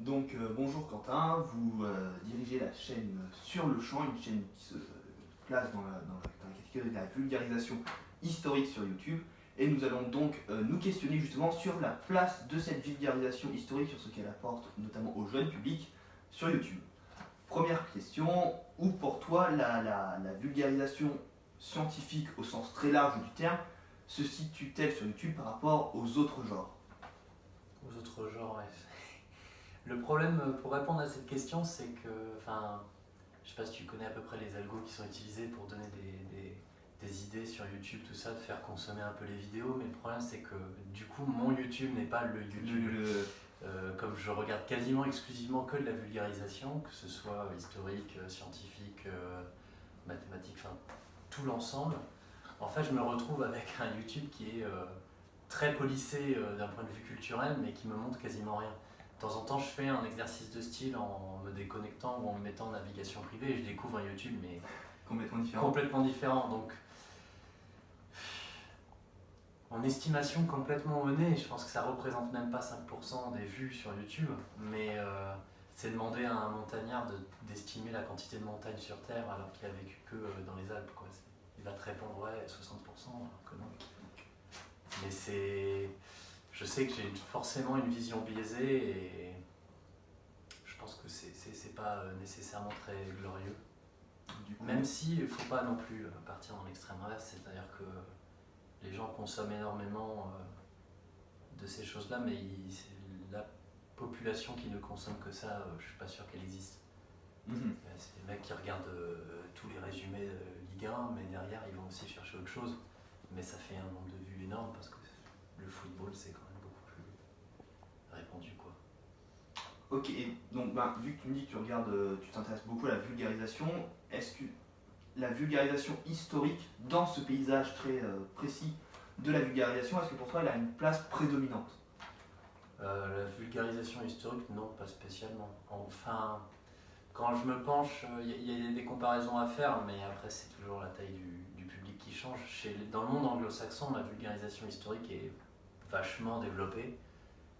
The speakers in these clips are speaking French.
Bonjour Quentin, vous dirigez la chaîne Sur le Champ, une chaîne qui se place dans la catégorie de la vulgarisation historique sur YouTube. Et nous allons donc nous questionner justement sur la place de cette vulgarisation historique, sur ce qu'elle apporte notamment au jeune public sur YouTube. Première question, où pour toi la vulgarisation scientifique au sens très large du terme se situe-t-elle sur YouTube par rapport aux autres genres? Aux autres genres, ouais. Le problème, pour répondre à cette question, c'est que, je sais pas si tu connais à peu près les algos qui sont utilisés pour donner des idées sur YouTube, tout ça, de faire consommer un peu les vidéos, mais le problème c'est que du coup mon YouTube n'est pas le YouTube. Comme je regarde quasiment exclusivement que de la vulgarisation, que ce soit historique, scientifique, mathématique, enfin tout l'ensemble, en fait je me retrouve avec un YouTube qui est très policé d'un point de vue culturel, mais qui me montre quasiment rien. De temps en temps, je fais un exercice de style en me déconnectant ou en me mettant en navigation privée et je découvre un YouTube, mais complètement différent. Donc, en estimation complètement honnête, je pense que ça représente même pas 5% des vues sur YouTube, mais c'est demander à un montagnard d'estimer la quantité de montagnes sur Terre alors qu'il a vécu que dans les Alpes, quoi. Il va te répondre ouais 60%, alors que non. Mais je sais que j'ai forcément une vision biaisée et je pense que c'est pas nécessairement très glorieux. Même si il ne faut pas non plus partir dans l'extrême inverse, c'est-à-dire que les gens consomment énormément de ces choses-là, mais la population qui ne consomme que ça, je suis pas sûr qu'elle existe. C'est des mecs qui regardent tous les résumés de Ligue 1, mais derrière ils vont aussi chercher autre chose. Mais ça fait un nombre de vues énorme parce que le football c'est quand même beaucoup plus répandu, quoi. Ok, et donc vu que tu me dis que tu t'intéresses beaucoup à la vulgarisation, est-ce que la vulgarisation historique dans ce paysage très précis de la vulgarisation, est-ce que pour toi elle a une place prédominante? La vulgarisation historique, non, pas spécialement. Enfin, quand je me penche, il y a des comparaisons à faire, mais après c'est toujours la taille du public qui change. Dans le monde anglo-saxon, la vulgarisation historique est vachement développée,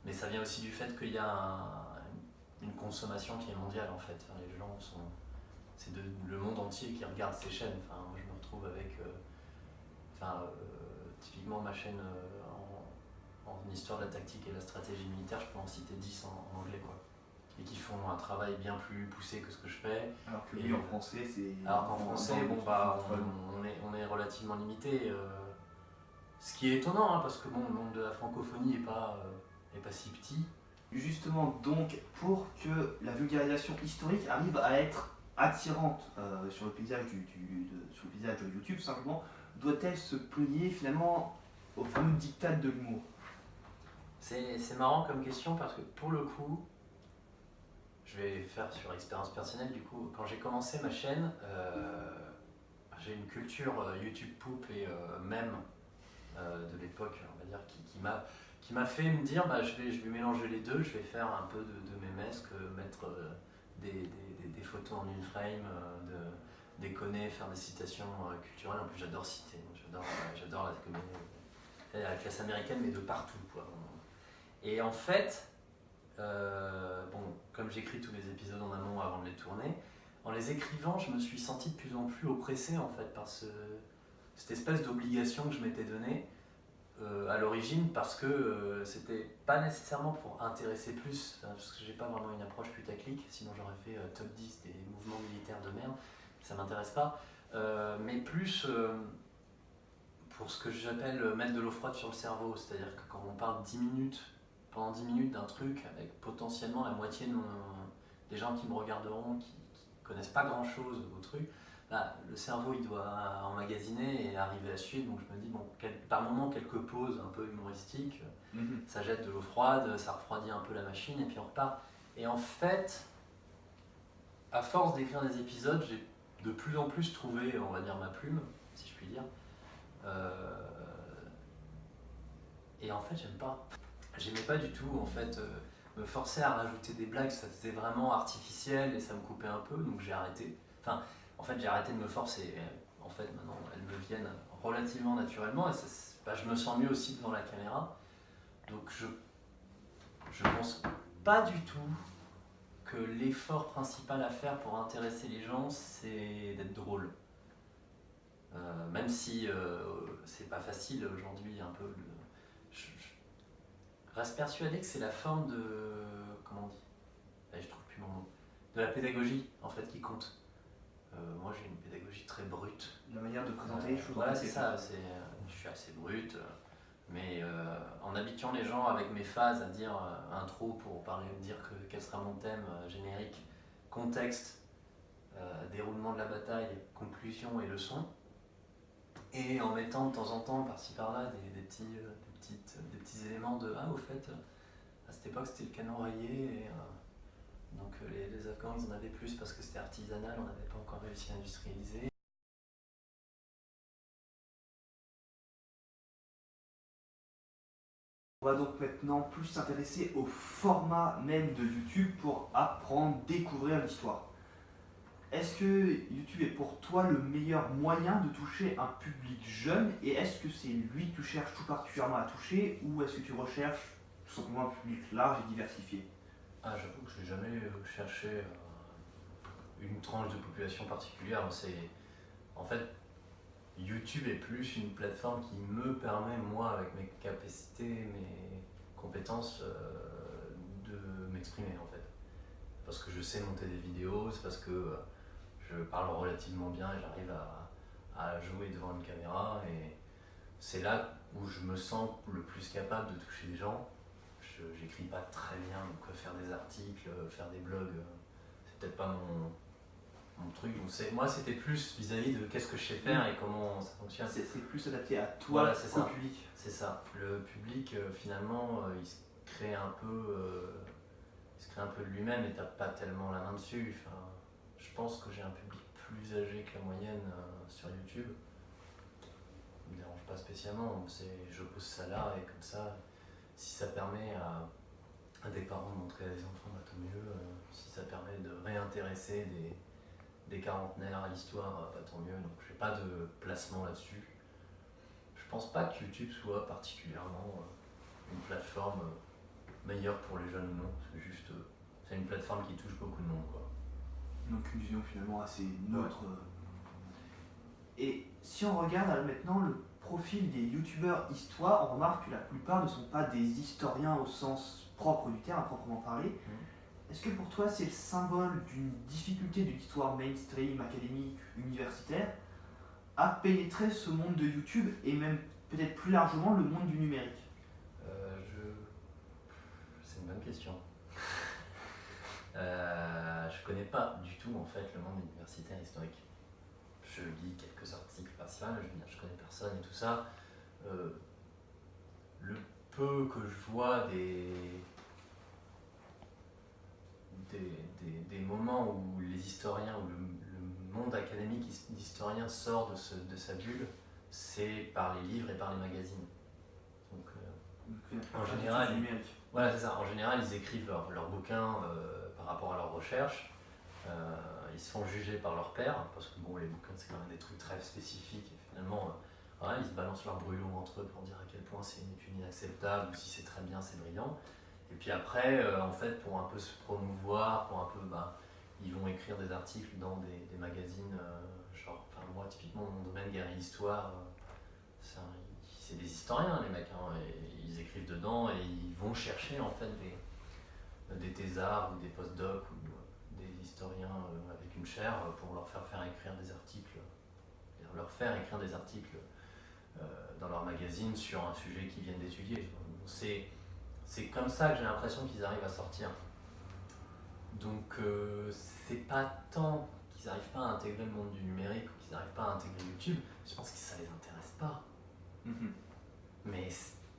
mais ça vient aussi du fait qu'il y a une consommation qui est mondiale en fait. Enfin, les gens sont... C'est le monde entier qui regarde ces chaînes. Enfin, moi je me retrouve avec... typiquement ma chaîne en histoire de la tactique et de la stratégie militaire, je peux en citer 10 en anglais, quoi. Et qui font un travail bien plus poussé que ce que je fais. Alors que lui en français c'est... Alors qu'en français, on est relativement limité. Ce qui est étonnant, hein, parce que bon, le monde de la francophonie n'est pas si petit. Justement donc, pour que la vulgarisation historique arrive à être attirante sur le paysage sur le paysage de YouTube, simplement, doit-elle se plier finalement au fameux diktat de l'humour? C'est marrant comme question parce que pour le coup, je vais faire sur expérience personnelle. Du coup, quand j'ai commencé ma chaîne, j'ai une culture YouTube poupe et même de l'époque, on va dire, qui m'a fait me dire je vais mélanger les deux, je vais faire un peu de mémesque, mettre des photos en une frame, déconner, faire des citations culturelles. En plus, j'adore citer, j'adore la classe américaine, mais de partout, quoi. Et en fait, comme j'écris tous les épisodes en amont avant de les tourner, en les écrivant, je me suis senti de plus en plus oppressé en fait par cette espèce d'obligation que je m'étais donnée à l'origine, parce que c'était pas nécessairement pour intéresser plus, parce que j'ai pas vraiment une approche putaclic, sinon j'aurais fait top 10 des mouvements militaires de merde, ça m'intéresse pas, mais plus pour ce que j'appelle mettre de l'eau froide sur le cerveau, c'est-à-dire que quand on parle pendant 10 minutes d'un truc avec potentiellement la moitié des gens qui me regarderont qui connaissent pas grand chose au truc, le cerveau il doit emmagasiner et arriver à suivre. Donc je me dis par moment quelques pauses un peu humoristiques, ça jette de l'eau froide, ça refroidit un peu la machine et puis on repart. Et en fait, à force d'écrire des épisodes, j'ai de plus en plus trouvé, on va dire, ma plume, si je puis dire. Et en fait j'aimais pas du tout en fait me forcer à rajouter des blagues, ça faisait vraiment artificiel et ça me coupait un peu, donc j'ai arrêté. En fait j'ai arrêté de me forcer, en fait maintenant elles me viennent relativement naturellement et je me sens mieux aussi devant la caméra, donc je pense pas du tout que l'effort principal à faire pour intéresser les gens, c'est d'être drôle. Même si c'est pas facile aujourd'hui, un peu. Je reste persuadé que c'est la forme de. Comment on dit? Je trouve plus mon mot. De la pédagogie, en fait, qui compte. Moi, j'ai une pédagogie très brute. La manière de présenter les choses. Voilà, c'est ça. Je suis assez brute. Mais en habituant les gens avec mes phases à dire intro pour parler, dire quel sera mon thème générique, contexte, déroulement de la bataille, conclusion et leçon, et en mettant de temps en temps par-ci par-là des petits éléments de ah au fait à cette époque c'était le canon rayé et donc les Afghans ils en avaient plus parce que c'était artisanal, on n'avait pas encore réussi à industrialiser. On va donc maintenant plus s'intéresser au format même de YouTube pour apprendre, découvrir l'histoire. Est-ce que YouTube est pour toi le meilleur moyen de toucher un public jeune et est-ce que c'est lui que tu cherches tout particulièrement à toucher ou est-ce que tu recherches tout simplement un public large et diversifié? Ah, j'avoue que je n'ai jamais cherché une tranche de population particulière. En fait, YouTube est plus une plateforme qui me permet, moi, avec mes capacités, mes compétences, de m'exprimer en fait. Parce que je sais monter des vidéos, c'est parce que je parle relativement bien et j'arrive à jouer devant une caméra. Et c'est là où je me sens le plus capable de toucher les gens. J'écris pas très bien, donc faire des articles, faire des blogs, c'est peut-être pas mon truc. Donc moi, c'était plus vis-à-vis de qu'est-ce que je sais faire et comment ça fonctionne. C'est plus adapté à toi, voilà, c'est au ça. public. C'est ça. Le public, finalement, il se crée un peu de lui-même et t'as pas tellement la main dessus. Enfin, je pense que j'ai un public plus âgé que la moyenne sur YouTube. Ça me dérange pas spécialement. Je pose ça là et comme ça, si ça permet à des parents de montrer à des enfants, bah, tant mieux. Si ça permet de réintéresser des quarantenaires à l'histoire, bah, tant mieux. Donc j'ai pas de placement là-dessus. Je pense pas que YouTube soit particulièrement une plateforme meilleure pour les jeunes ou non. C'est une plateforme qui touche beaucoup de monde, quoi. Donc une vision finalement assez neutre. Ouais. Et si on regarde maintenant le profil des youtubeurs histoire, on remarque que la plupart ne sont pas des historiens au sens propre du terme, à proprement parler. Est-ce que pour toi c'est le symbole d'une difficulté de l'histoire mainstream, académique, universitaire, à pénétrer ce monde de YouTube et même peut-être plus largement le monde du numérique? C'est une bonne question. Je connais pas du tout en fait le monde universitaire historique. Je lis quelques articles par-ci par-là, je connais personne et tout ça. Le peu que je vois des moments où les historiens, où le monde académique d'historiens sort de sa bulle, c'est par les livres et par les magazines. Donc, en général, voilà, c'est ça. En général, ils écrivent leurs bouquins par rapport à leurs recherches. Ils se font juger par leurs pairs, parce que bon, les bouquins, c'est quand même des trucs très spécifiques. Et finalement, voilà, ils se balancent leur brouillon entre eux pour dire à quel point c'est une étude inacceptable, ou si c'est très bien, c'est brillant. Et puis après, en fait, pour un peu se promouvoir, ils vont écrire des articles dans des magazines, moi, typiquement, mon domaine guerre et histoire, c'est des historiens, les mecs, hein, et ils écrivent dedans et ils vont chercher en fait des thésards ou des post-docs ou des historiens avec une chaire pour leur faire écrire des articles, dans leur magazine sur un sujet qu'ils viennent d'étudier. C'est comme ça que j'ai l'impression qu'ils arrivent à sortir. Donc c'est pas tant qu'ils n'arrivent pas à intégrer le monde du numérique ou qu'ils n'arrivent pas à intégrer YouTube, je pense que ça les intéresse pas. Mais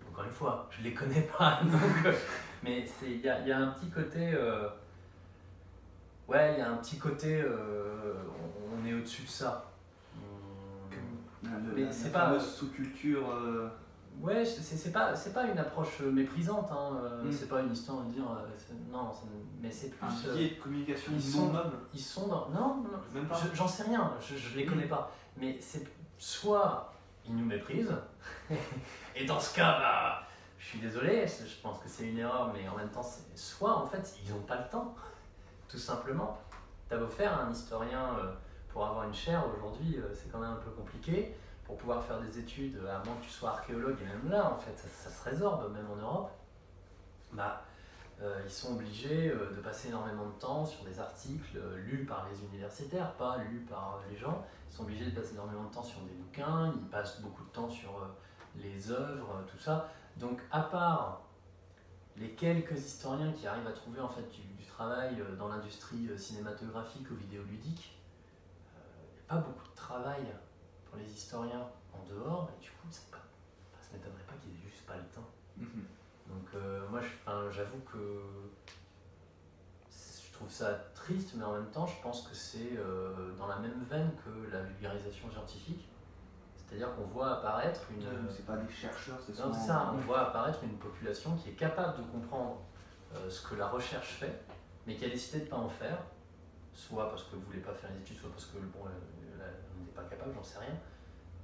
encore une fois, je les connais pas, donc, mais il y a un petit côté, il y a un petit côté, on est au-dessus de ça. Mais c'est pas sous-culture. Ouais, c'est pas une approche méprisante, hein. C'est pas une histoire de dire non, mais c'est plus un biais de communication. Ils sont dans non, j'en sais rien, je les connais pas, mais c'est soit ils nous méprisent et dans ce cas, bah, je suis désolé, je pense que c'est une erreur, mais en même temps, soit en fait ils n'ont pas le temps. tout simplement. T'as beau faire un historien pour avoir une chaire aujourd'hui, c'est quand même un peu compliqué. Pour pouvoir faire des études, à moins que tu sois archéologue, et même là, en fait, ça se résorbe, même en Europe, bah, ils sont obligés de passer énormément de temps sur des articles lus par les universitaires, pas lus par les gens. Ils sont obligés de passer énormément de temps sur des bouquins, ils passent beaucoup de temps sur les œuvres, tout ça. Donc, à part les quelques historiens qui arrivent à trouver en fait du travail dans l'industrie cinématographique ou vidéoludique, il n'y a pas beaucoup de travail pour les historiens en dehors, et du coup, ça ne m'étonnerait pas qu'ils aient juste pas le temps. Donc moi, j'avoue que je trouve ça triste, mais en même temps, je pense que c'est dans la même veine que la vulgarisation scientifique. C'est-à-dire qu'on voit apparaître une... c'est pas des chercheurs, c'est non, c'est ça, on voit apparaître une population qui est capable de comprendre ce que la recherche fait, mais qui a décidé de ne pas en faire, soit parce que vous ne voulez pas faire les études, soit parce que bon, on n'est pas capable, j'en sais rien.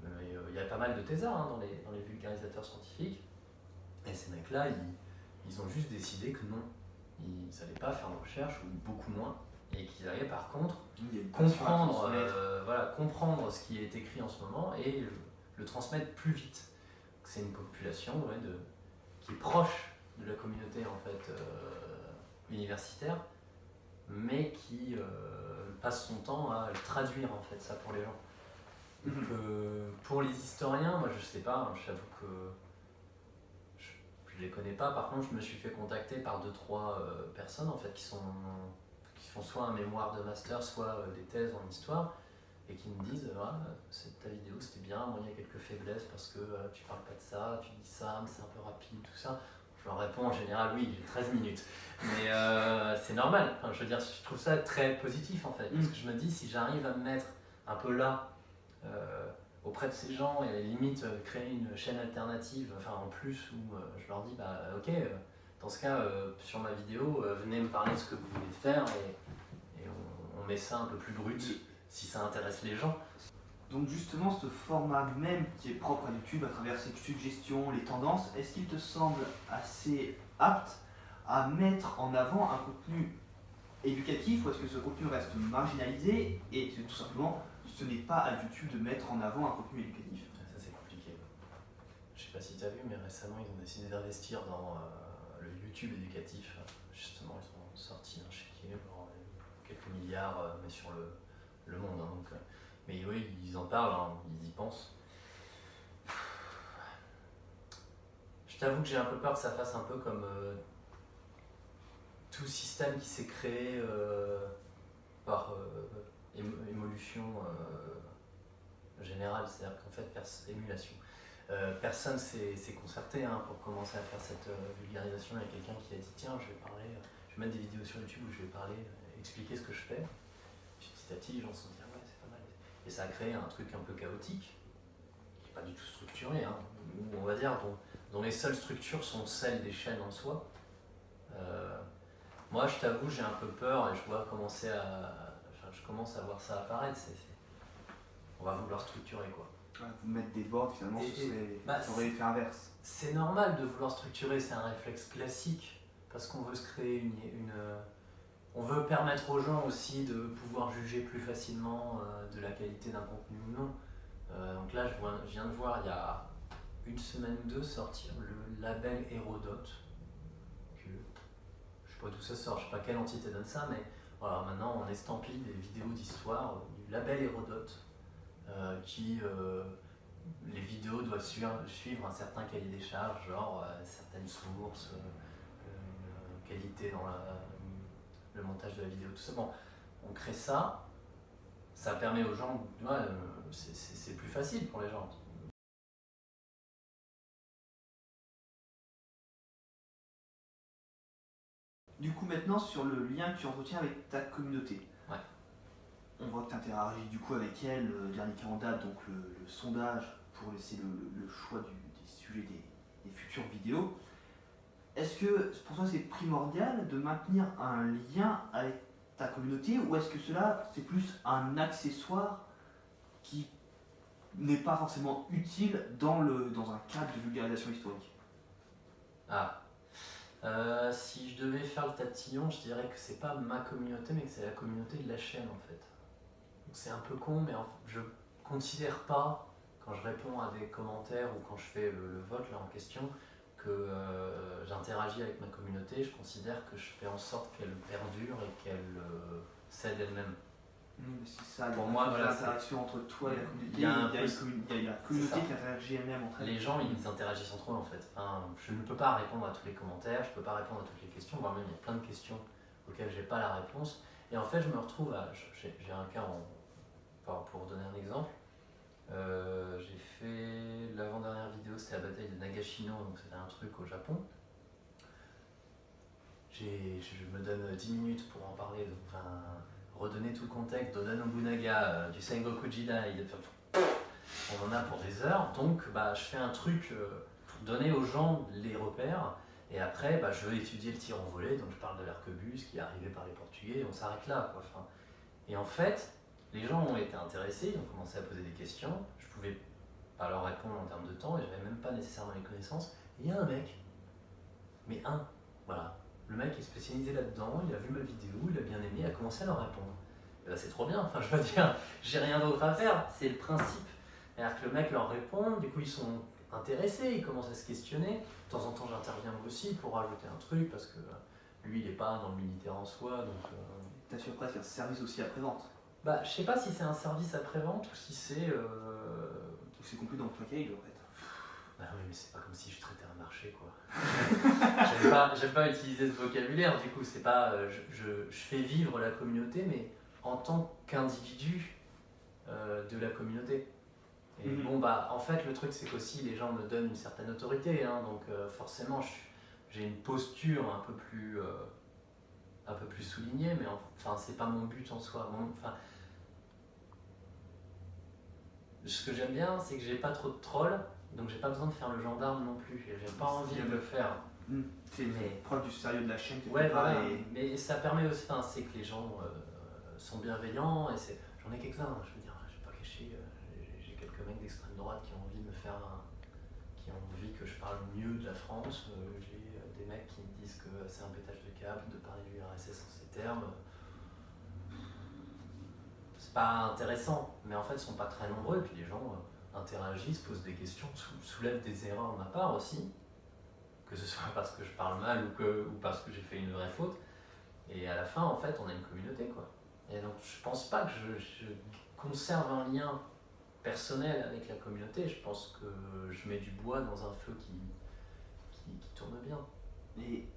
Mais il y a pas mal de thésards dans les vulgarisateurs scientifiques, et ces mecs-là, ils ont juste décidé que non, ils n'allaient pas faire de recherche, ou beaucoup moins, et qu'ils allaient par contre comprendre ce qui est écrit en ce moment et le transmettre plus vite. C'est une population qui est proche de la communauté en fait, universitaire, mais qui passe son temps à traduire en fait, ça pour les gens. Donc, pour les historiens, moi je sais pas, j'avoue que je les connais pas. Par contre, je me suis fait contacter par 2-3 personnes en fait, qui font soit un mémoire de master, soit des thèses en histoire, et qui me disent ta vidéo c'était bien, moi il y a quelques faiblesses parce que tu parles pas de ça, tu dis ça, mais c'est un peu rapide, tout ça. Je leur réponds en général oui, j'ai 13 minutes. Mais c'est normal, enfin, je veux dire, je trouve ça très positif en fait, parce que je me dis si j'arrive à me mettre un peu là, auprès de ces gens et limite créer une chaîne alternative, enfin en plus où je leur dis ok, dans ce cas sur ma vidéo venez me parler de ce que vous voulez faire et on met ça un peu plus brut si ça intéresse les gens. Donc justement ce format même qui est propre à YouTube à travers cette suggestion, les tendances, est-ce qu'il te semble assez apte à mettre en avant un contenu éducatif ou est-ce que ce contenu reste marginalisé et tout simplement ce n'est pas à YouTube de mettre en avant un contenu éducatif? Ça c'est compliqué. Je sais pas si tu as vu, mais récemment ils ont décidé d'investir dans le YouTube éducatif. Justement, ils ont sorti un chéquier, quelques milliards, mais sur le monde. Donc, mais oui, ils en parlent, ils y pensent. Je t'avoue que j'ai un peu peur que ça fasse un peu comme tout système qui s'est créé par émulsion générale, c'est-à-dire qu'en fait, émulation. Personne s'est concerté pour commencer à faire cette vulgarisation. Il y a quelqu'un qui a dit tiens, je vais mettre des vidéos sur YouTube où je vais parler, expliquer ce que je fais. Puis petit à petit, les gens se sont dit ouais, c'est pas mal. Et ça a créé un truc un peu chaotique, qui n'est pas du tout structuré, où on va dire dont les seules structures sont celles des chaînes en soi. Moi, je t'avoue, j'ai un peu peur et je commence à voir ça apparaître. On va vouloir structurer quoi. Vous mettre des boards finalement, ça aurait l'effet inverse. C'est normal de vouloir structurer, c'est un réflexe classique parce qu'on veut se créer on veut permettre aux gens aussi de pouvoir juger plus facilement de la qualité d'un contenu ou non. Donc là, je viens de voir il y a une semaine ou deux sortir le label Hérodote. Je sais pas d'où ça sort, je sais pas quelle entité donne ça, mais voilà, maintenant on estampille des vidéos d'histoire du label Hérodote qui les vidéos doivent suivre un certain cahier des charges, genre certaines sources, qualité dans le montage de la vidéo, tout ça. Bon, on crée ça, ça permet aux gens, c'est plus facile pour les gens. Du coup maintenant sur le lien que tu entretiens avec ta communauté. Ouais. On voit que tu interagis du coup avec elle, le dernier qui en date, donc le sondage pour laisser le choix des sujets des futures vidéos. Est-ce que pour toi c'est primordial de maintenir un lien avec ta communauté ou est-ce que cela c'est plus un accessoire qui n'est pas forcément utile dans un cadre de vulgarisation historique? Si je devais faire le tatillon, je dirais que c'est pas ma communauté, mais que c'est la communauté de la chaîne en fait. Donc c'est un peu con, mais je considère pas, quand je réponds à des commentaires ou quand je fais le vote là en question, que j'interagis avec ma communauté. Je considère que je fais en sorte qu'elle perdure et qu'elle cède elle-même. C'est ça, pour moi, voilà, l'interaction entre toi et la communauté. Il y a la communauté qui interagit elle-même entre elles. Les gens, ils interagissent entre eux en fait. Enfin, je ne peux pas répondre à tous les commentaires, je ne peux pas répondre à toutes les questions, voire même il y a plein de questions auxquelles je n'ai pas la réponse. Et en fait, je me retrouve à. J'ai un cas, pour vous donner un exemple, j'ai fait l'avant-dernière vidéo, c'était la bataille de Nagashino, donc c'était un truc au Japon. Je me donne 10 minutes pour en parler, donc, enfin, redonner tout le contexte d'Oda Nobunaga, du Sengoku Jidai, on en a pour des heures, donc je fais un truc pour donner aux gens les repères, et après je veux étudier le tir en volée, donc je parle de l'arquebus qui est arrivé par les Portugais, et on s'arrête là, quoi. Enfin, et en fait, les gens ont été intéressés, ils ont commencé à poser des questions, je pouvais pas leur répondre en termes de temps, et j'avais même pas nécessairement les connaissances, et il y a un mec, voilà, le mec est spécialisé là-dedans, il a vu ma vidéo, il a bien aimé, il a commencé à leur répondre. Et c'est trop bien, enfin je veux dire, j'ai rien d'autre à faire, c'est le principe. C'est-à-dire que le mec leur répond, du coup ils sont intéressés, ils commencent à se questionner. De temps en temps j'interviens aussi pour rajouter un truc, parce que lui il n'est pas dans le militaire en soi, donc... T'assures presque un service aussi après-vente. Je sais pas si c'est un service après-vente ou si c'est... Ou c'est compris dans le package en fait. Oui, mais c'est pas comme si je traitais un marché, quoi. J'aime pas utiliser ce vocabulaire, du coup, c'est pas... je fais vivre la communauté, mais en tant qu'individu de la communauté. Et en fait, le truc, c'est qu'aussi, les gens me donnent une certaine autorité, hein, donc forcément, j'ai une posture un peu plus soulignée, mais enfin, c'est pas mon but en soi. Ce que j'aime bien, c'est que j'ai pas trop de trolls, donc j'ai pas besoin de faire le gendarme non plus, et j'ai pas envie de le faire. C'est preuve du sérieux de la chaîne. Ouais, voilà, mais ça permet aussi, c'est que les gens sont bienveillants, et j'en ai quelques-uns, je veux dire, je vais pas cacher, j'ai quelques mecs d'extrême droite qui ont envie de me faire qui ont envie que je parle mieux de la France, j'ai des mecs qui me disent que c'est un pétage de câble de parler du RSS en ces termes. C'est pas intéressant, mais en fait ils sont pas très nombreux, et puis les gens interagissent, posent des questions, soulèvent des erreurs de ma part aussi, que ce soit parce que je parle mal ou parce que j'ai fait une vraie faute, et à la fin en fait on a une communauté, quoi. Et donc je pense pas que je conserve un lien personnel avec la communauté, je pense que je mets du bois dans un feu qui tourne bien. Et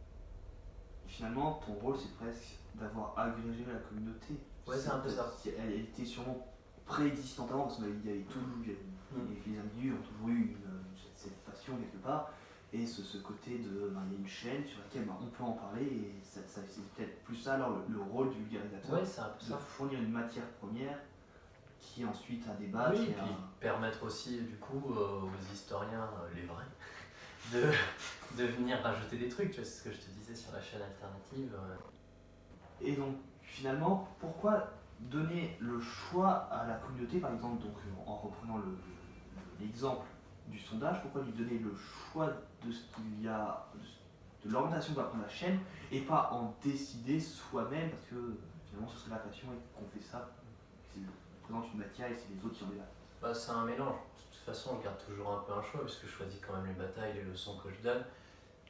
finalement ton rôle c'est presque d'avoir agrégé la communauté. Ouais, c'est un peu ça. Elle était sûrement préexistante avant, parce qu'il y avait toujours les individus ont toujours eu cette passion quelque part, et ce côté de il y a une chaîne sur laquelle on peut en parler, et c'est peut-être plus ça alors le rôle du vulgarisateur, ouais, c'est un peu de ça. fournir une matière première qui ensuite a débattre. Oui, et puis permettre aussi du coup aux historiens, les vrais, de venir rajouter des trucs, tu vois, c'est ce que je te disais sur la chaîne alternative. Et donc finalement, pourquoi donner le choix à la communauté, par exemple, donc en reprenant l'exemple du sondage, pourquoi lui donner le choix de ce qu'il y a, de l'orientation que va prendre la chaîne, et pas en décider soi-même, parce que finalement ce serait la passion et qu'on fait ça, c'est présente une matière et c'est les autres qui en débattent. C'est un mélange. De toute façon, je garde toujours un peu un choix, puisque je choisis quand même les batailles, les leçons que je donne.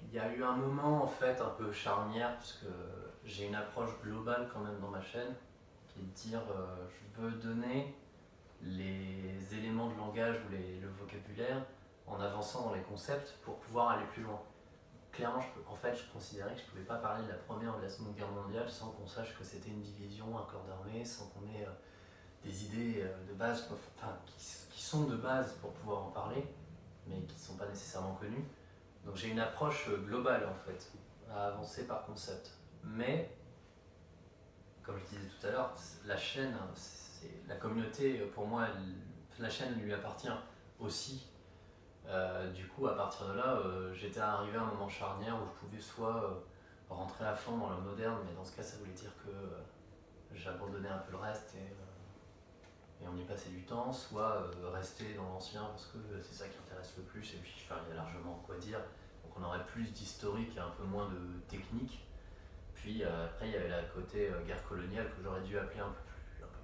Il y a eu un moment en fait un peu charnière, puisque j'ai une approche globale quand même dans ma chaîne, qui est de dire je veux donner les éléments de langage ou le vocabulaire en avançant dans les concepts pour pouvoir aller plus loin. Clairement, je considérais que je ne pouvais pas parler de la Première ou de la Seconde Guerre mondiale sans qu'on sache que c'était une division, un corps d'armée, sans qu'on ait des idées de base, qui sont de base pour pouvoir en parler, mais qui ne sont pas nécessairement connues. Donc j'ai une approche globale en fait, à avancer par concept. Mais, comme je disais tout à l'heure, la chaîne, la communauté, pour moi, la chaîne lui appartient aussi. Du coup, à partir de là, j'étais arrivé à un moment charnière où je pouvais soit rentrer à fond dans le moderne, mais dans ce cas, ça voulait dire que j'abandonnais un peu le reste et on y passait du temps, soit rester dans l'ancien parce que c'est ça qui intéresse le plus, et puis il y a largement quoi dire. Donc on aurait plus d'historique et un peu moins de technique. Puis après, il y avait la côté guerre coloniale que j'aurais dû appeler un peu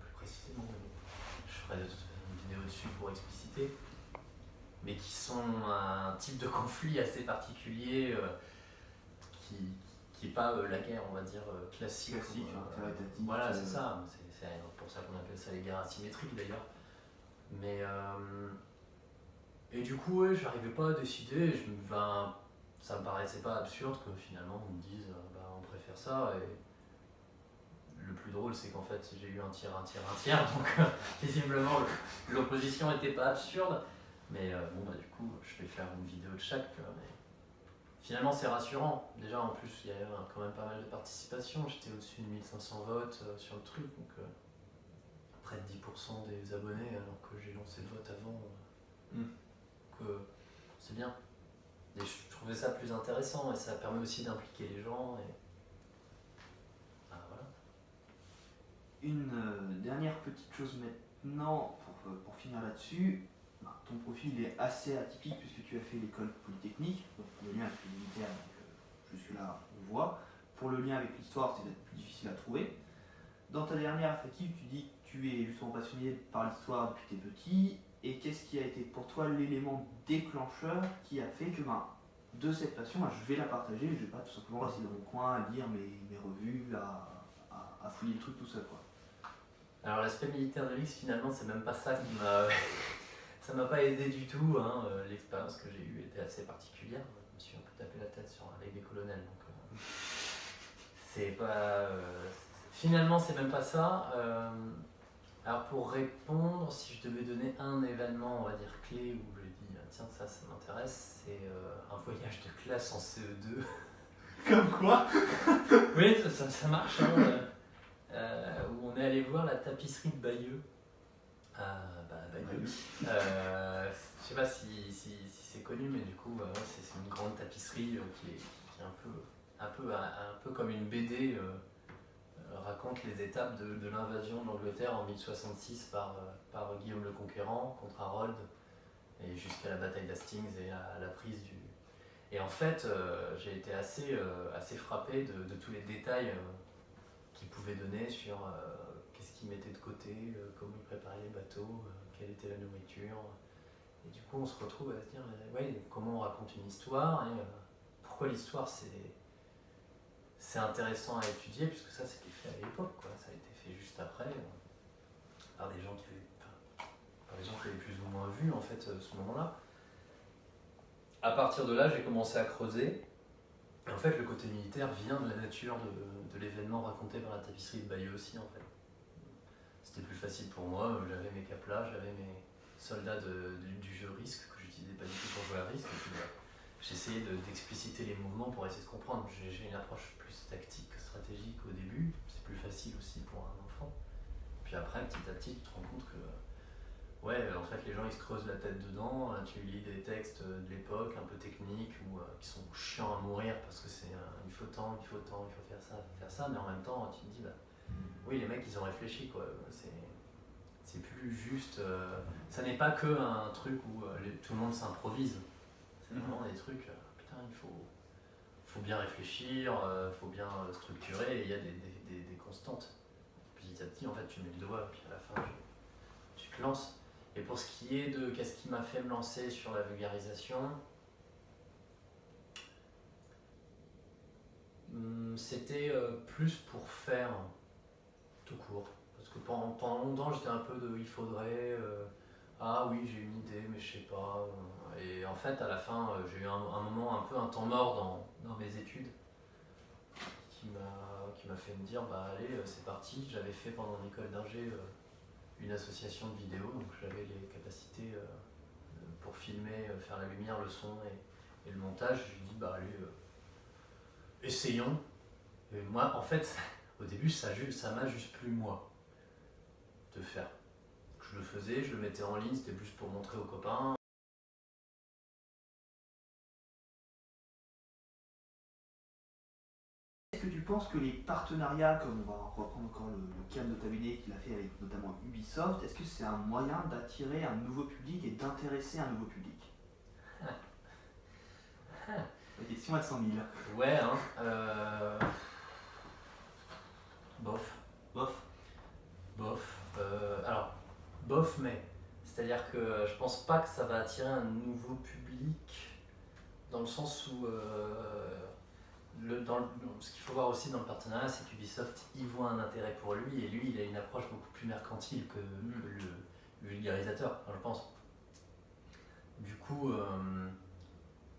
plus précisément. Je ferai de toute façon une vidéo dessus pour expliciter. Mais qui sont un type de conflit assez particulier qui n'est pas la guerre, on va dire, classique. Voilà, c'est ça. C'est pour ça qu'on appelle ça les guerres asymétriques d'ailleurs. Mais et du coup, ouais, j'arrivais pas à décider. Ça me paraissait pas absurde que finalement on me dise on préfère ça. Et le plus drôle, c'est qu'en fait j'ai eu un tiers. Donc visiblement l'opposition n'était pas absurde. Mais du coup, je vais faire une vidéo de chaque. Mais finalement, c'est rassurant. Déjà, en plus, il y a quand même pas mal de participation. J'étais au-dessus de 1500 votes sur le truc. Donc près de 10% des abonnés, alors que j'ai lancé le vote avant. C'est bien. Et je trouvais ça plus intéressant et ça permet aussi d'impliquer les gens. Et... voilà. Une dernière petite chose maintenant pour finir là-dessus. Ton profil est assez atypique puisque tu as fait l'école polytechnique. Pour le lien avec le militaire, jusque-là on voit. Pour le lien avec l'histoire, c'est peut-être plus difficile à trouver. Dans ta dernière affective, tu dis que tu es justement passionné par l'histoire depuis tes petits. Et qu'est-ce qui a été pour toi l'élément déclencheur qui a fait que de cette passion, je vais la partager, je vais pas tout simplement rester dans mon coin à lire mes revues, à fouiller le truc tout seul, quoi. Alors l'aspect militaire de l'X, finalement, c'est même pas ça qui m'a... ça m'a pas aidé du tout, hein. L'expérience que j'ai eue était assez particulière. Je me suis un peu tapé la tête avec des colonels, donc c'est pas... Finalement, c'est même pas ça. Alors pour répondre, si je devais donner un événement, on va dire clé, où je dis tiens ça m'intéresse, c'est un voyage de classe en CE2. Comme quoi? Oui, ça marche, hein, où on est allé voir la tapisserie de Bayeux. Bayeux. Je sais pas si c'est connu, mais du coup c'est une grande tapisserie qui est un peu comme une BD. Raconte les étapes de l'invasion de l'Angleterre en 1066 par Guillaume le Conquérant contre Harold et jusqu'à la bataille d'Hastings et la prise du... Et en fait, j'ai été assez frappé de tous les détails qu'il pouvait donner sur qu'est-ce qu'il mettait de côté, comment il préparait les bateaux, quelle était la nourriture. Et du coup, on se retrouve à se dire, comment on raconte une histoire et pourquoi l'histoire c'est intéressant à étudier, puisque ça c'était fait à l'époque, quoi. Ça a été fait juste après, par des gens qui avaient plus ou moins vu en fait ce moment-là. À partir de là, j'ai commencé à creuser. Et en fait, le côté militaire vient de la nature de l'événement raconté par la tapisserie de Bayeux aussi, en fait. C'était plus facile pour moi, j'avais mes caplas, j'avais mes soldats du jeu Risque, que j'utilisais pas du tout pour jouer à Risque. J'essayais d'expliciter les mouvements pour essayer de comprendre. J'ai une approche plus tactique que stratégique au début, c'est plus facile aussi pour un enfant. Puis après, petit à petit, tu te rends compte que en fait, les gens ils se creusent la tête dedans, tu lis des textes de l'époque un peu techniques ou qui sont chiants à mourir parce que c'est il faut faire ça, mais en même temps, tu te dis, oui, les mecs ils ont réfléchi, quoi. C'est plus juste. Ça n'est pas que un truc où tout le monde s'improvise. C'est vraiment des trucs, putain, il faut bien réfléchir, il faut bien structurer, et il y a des constantes. Petit à petit, en fait, tu mets le doigt, puis à la fin, tu te lances. Et pour ce qui est de qu'est-ce qui m'a fait me lancer sur la vulgarisation, c'était plus pour faire tout court. Parce que pendant longtemps, j'étais un peu de il faudrait... ah oui, j'ai une idée, mais je sais pas. Et en fait, à la fin, j'ai eu un moment, un temps mort dans mes études qui m'a fait me dire, allez, c'est parti. J'avais fait pendant l'école d'ingé une association de vidéos, donc j'avais les capacités pour filmer, faire la lumière, le son et le montage. Je lui ai dit, allez, essayons. Et moi, en fait, au début, ça m'a juste plu, moi, de faire. Je le faisais, je le mettais en ligne, c'était plus pour montrer aux copains. Est-ce que tu penses que les partenariats, comme on va reprendre encore le cas de Notabene qu'il a fait avec notamment Ubisoft, est-ce que c'est un moyen d'attirer un nouveau public et d'intéresser un nouveau public? La question à 100 000. Ouais, hein. Bof. Bof. Bof. Alors, bof, mais. C'est-à-dire que je pense pas que ça va attirer un nouveau public, dans le sens où. Ce qu'il faut voir aussi dans le partenariat, c'est qu'Ubisoft y voit un intérêt pour lui, et lui, il a une approche beaucoup plus mercantile que le vulgarisateur, enfin, je pense. Du coup,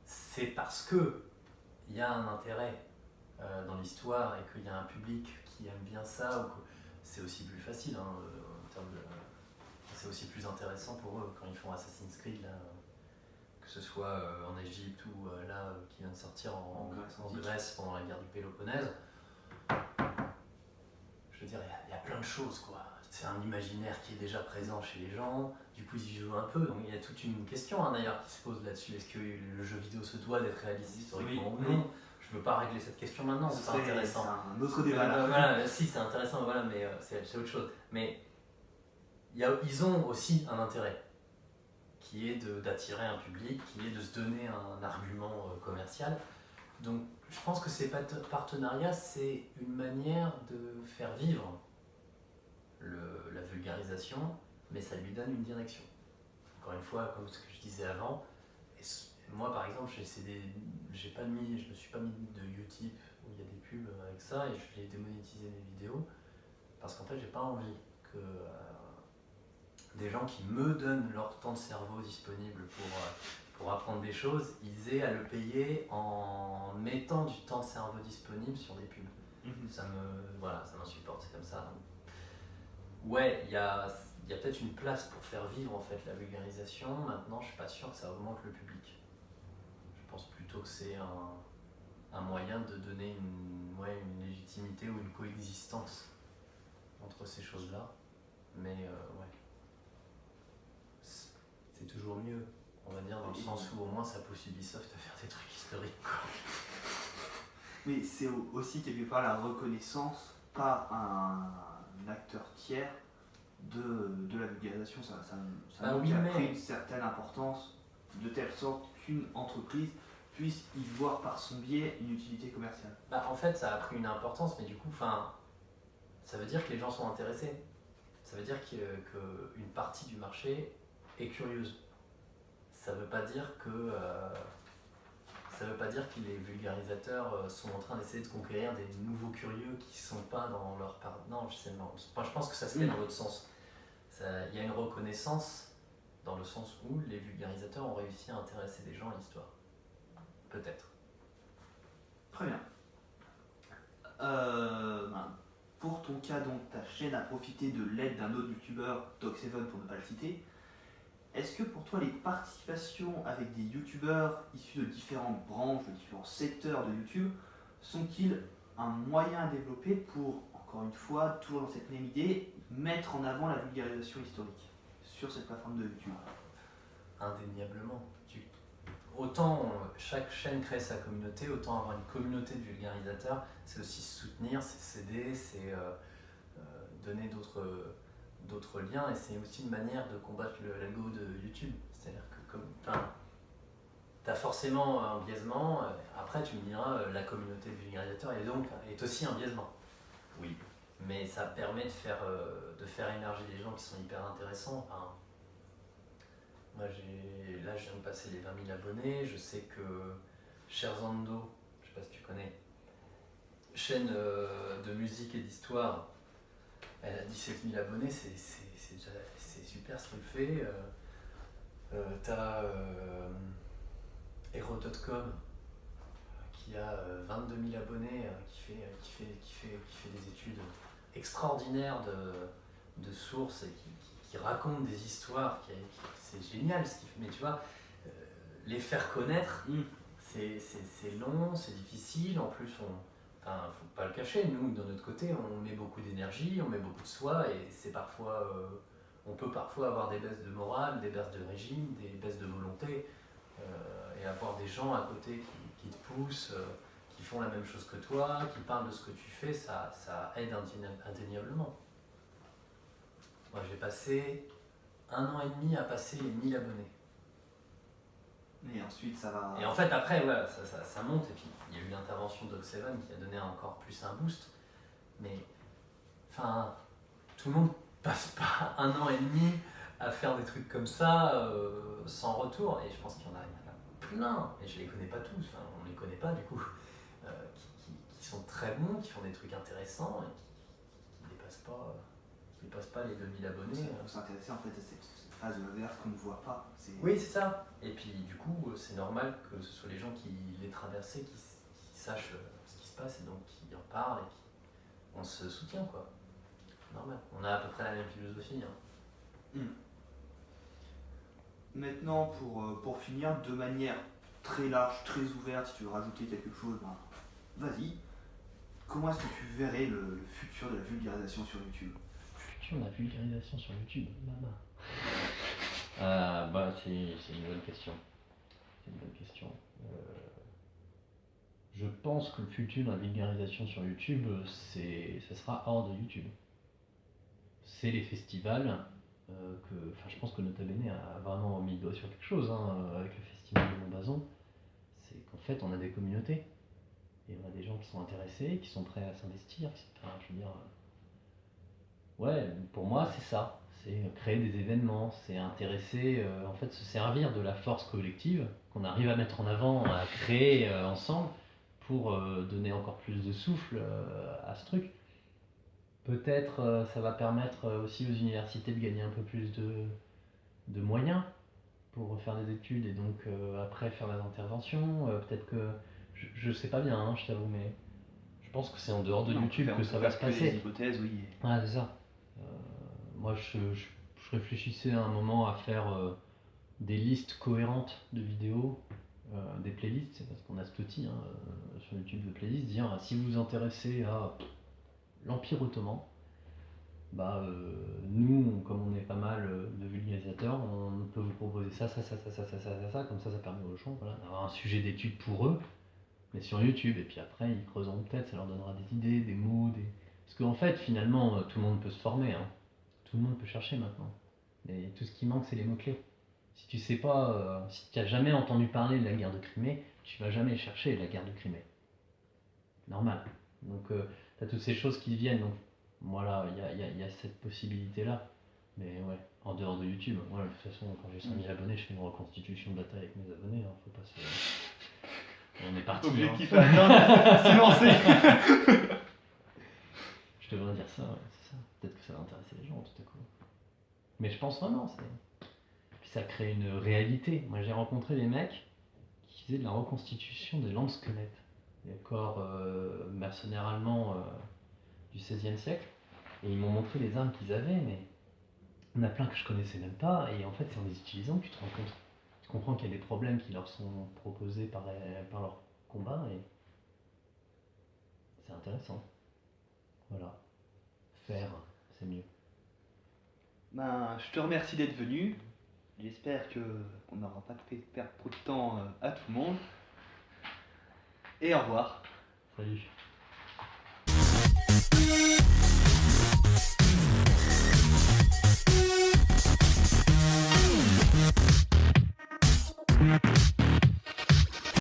c'est parce que il y a un intérêt dans l'histoire et qu'il y a un public qui aime bien ça, ou que c'est aussi plus facile, hein, en termes de, c'est aussi plus intéressant pour eux quand ils font Assassin's Creed, là, que ce soit en Égypte ou là qui vient de sortir en Grèce pendant la guerre du Péloponnèse. Je veux dire, il y a plein de choses, quoi. C'est un imaginaire qui est déjà présent chez les gens, du coup ils y jouent un peu, donc il y a toute une question, hein, d'ailleurs, qui se pose là-dessus. Est-ce que le jeu vidéo se doit d'être réaliste historiquement ou non? Je veux pas régler cette question maintenant, c'est pas intéressant. C'est un autre débat là. Voilà, si c'est intéressant, voilà, mais c'est autre chose. Mais ils ont aussi un intérêt, qui est d'attirer un public, qui est de se donner un argument commercial. Donc je pense que ces partenariats, c'est une manière de faire vivre la vulgarisation, mais ça lui donne une direction. Encore une fois, comme ce que je disais avant, moi par exemple, je me suis pas mis de Utip où il y a des pubs avec ça, et je l'ai démonétisé mes vidéos, parce qu'en fait j'ai pas envie que des gens qui me donnent leur temps de cerveau disponible pour apprendre des choses, ils aient à le payer en mettant du temps de cerveau disponible sur des pubs. Ça m'insupporte, c'est comme ça. Ouais, il y a peut-être une place pour faire vivre en fait la vulgarisation. Maintenant, je suis pas sûr que ça augmente le public. Je pense plutôt que c'est un moyen de donner une légitimité ou une coexistence entre ces choses-là. Mais ouais, c'est toujours mieux, on va dire, dans le sens où au moins ça pousse Ubisoft à faire des trucs historiques, quoi. Mais c'est aussi quelque part la reconnaissance par un acteur tiers de la vulgarisation. Ça a pris une certaine importance, de telle sorte qu'une entreprise puisse y voir par son biais une utilité commerciale. En fait, ça a pris une importance, mais du coup, ça veut dire que les gens sont intéressés. Ça veut dire qu'une partie du marché est curieuse. Ça veut pas dire que les vulgarisateurs sont en train d'essayer de conquérir des nouveaux curieux qui ne sont pas dans leur part. Non, je pense que ça se fait dans l'autre sens. Il y a une reconnaissance dans le sens où les vulgarisateurs ont réussi à intéresser des gens à l'histoire. Peut-être. Très bien. Pour ton cas, donc, ta chaîne a profité de l'aide d'un autre youtubeur, Doc7 pour ne pas le citer. Est-ce que pour toi, les participations avec des youtubeurs issus de différentes branches, de différents secteurs de YouTube, sont-ils un moyen à développer pour, encore une fois, toujours dans cette même idée, mettre en avant la vulgarisation historique sur cette plateforme de YouTube? Indéniablement. Autant chaque chaîne crée sa communauté, autant avoir une communauté de vulgarisateurs, c'est aussi se soutenir, c'est s'aider, c'est donner d'autres liens, et c'est aussi une manière de combattre l'algo de YouTube. C'est-à-dire que tu as forcément un biaisement, après tu me diras, la communauté de vulgarisateurs est aussi un biaisement. Oui, mais ça permet de faire émerger des gens qui sont hyper intéressants. Moi, je viens de passer les 20 000 abonnés. Je sais que Sherzando, je sais pas si tu connais, chaîne de musique et d'histoire, elle a 17 000 abonnés, c'est super ce qu'elle fait. T'as Hero.com qui a 22 000 abonnés, qui fait des études extraordinaires de sources et qui raconte des histoires, c'est génial ce qu'il fait. Mais tu vois, les faire connaître, c'est long, c'est difficile. En plus, faut pas le cacher, nous, de notre côté, on met beaucoup d'énergie, on met beaucoup de soi, et c'est parfois, on peut parfois avoir des baisses de morale, des baisses de régime, des baisses de volonté, et avoir des gens à côté qui te poussent, qui font la même chose que toi, qui parlent de ce que tu fais, ça aide indéniablement. Moi, j'ai passé 1 an et demi à passer les 1000 abonnés. Et ensuite, ça va. Et en fait, après, voilà, ça monte. Et puis, il y a eu l'intervention d'Ox7 qui a donné encore plus un boost. Mais, enfin, tout le monde passe pas 1 an et demi à faire des trucs comme ça sans retour. Et je pense qu'il y en a plein. Et je les connais pas tous. Enfin, on les connaît pas du coup. Qui sont très bons, qui font des trucs intéressants et qui dépassent pas les 2000 abonnés. Il faut s'intéresser en fait à cette phase verte qu'on ne voit pas. Oui, c'est ça. Et puis du coup, c'est normal que ce soit les gens qui l'aient traversé, qui sachent ce qui se passe et donc qui en parlent et qui on se soutient quoi. Normal. On a à peu près la même philosophie. Maintenant, pour finir, de manière très large, très ouverte, si tu veux rajouter quelque chose, vas-y. Comment est-ce que tu verrais le futur de la vulgarisation sur YouTube ? Le futur de la vulgarisation sur YouTube, maman. C'est une bonne question. Je pense que le futur de la vulgarisation sur YouTube, ça sera hors de YouTube. C'est les festivals je pense que Nota Bene a vraiment mis le doigt sur quelque chose avec le festival de Montbazon. C'est qu'en fait, on a des communautés. Et on a des gens qui sont intéressés, qui sont prêts à s'investir. Pour moi, c'est ça. C'est créer des événements, c'est intéresser, se servir de la force collective qu'on arrive à mettre en avant, à créer ensemble pour donner encore plus de souffle à ce truc. Peut-être ça va permettre aussi aux universités de gagner un peu plus de moyens pour faire des études et donc après faire des interventions. Peut-être que je sais pas bien, je t'avoue, mais je pense que c'est en dehors de YouTube que ça va se passer. Des hypothèses, oui. Ouais, c'est ça. Moi, je réfléchissais à un moment à faire des listes cohérentes de vidéos, des playlists, c'est parce qu'on a cet outil sur YouTube de playlist, dire si vous vous intéressez à l'Empire Ottoman, nous, comme on est pas mal de vulgarisateurs, on peut vous proposer ça, comme ça permet aux gens d'avoir un sujet d'étude pour eux, mais sur YouTube, et puis après ils creuseront peut-être, ça leur donnera des idées, des mots, parce qu'en fait finalement tout le monde peut se former, tout le monde peut chercher maintenant, mais tout ce qui manque c'est les mots-clés. Si tu sais pas, si tu n'as jamais entendu parler de la guerre de Crimée, tu vas jamais chercher la guerre de Crimée. Normal. Donc tu as toutes ces choses qui viennent, donc voilà, il y a cette possibilité-là. Mais ouais, en dehors de YouTube, moi de toute façon, quand j'ai 100 000 abonnés, je fais une reconstitution de bataille avec mes abonnés, faut pas se... On est parti. Objectif à atteindre, c'est lancé. Je devrais dire ça, c'est ça. Peut-être que ça va intéresser les gens tout à coup. Mais je pense vraiment, puis ça crée une réalité. Moi j'ai rencontré des mecs qui faisaient de la reconstitution des lampes squelettes, des corps mercenaires allemands du XVIe siècle, et ils m'ont montré les armes qu'ils avaient, mais il y en a plein que je connaissais même pas, et en fait c'est en les utilisant que tu te rends compte. Tu comprends qu'il y a des problèmes qui leur sont proposés par leur combat, et c'est intéressant. Voilà. Faire, c'est mieux. Je te remercie d'être venu. J'espère qu'on n'aura pas fait perdre trop de temps à tout le monde. Et au revoir. Salut.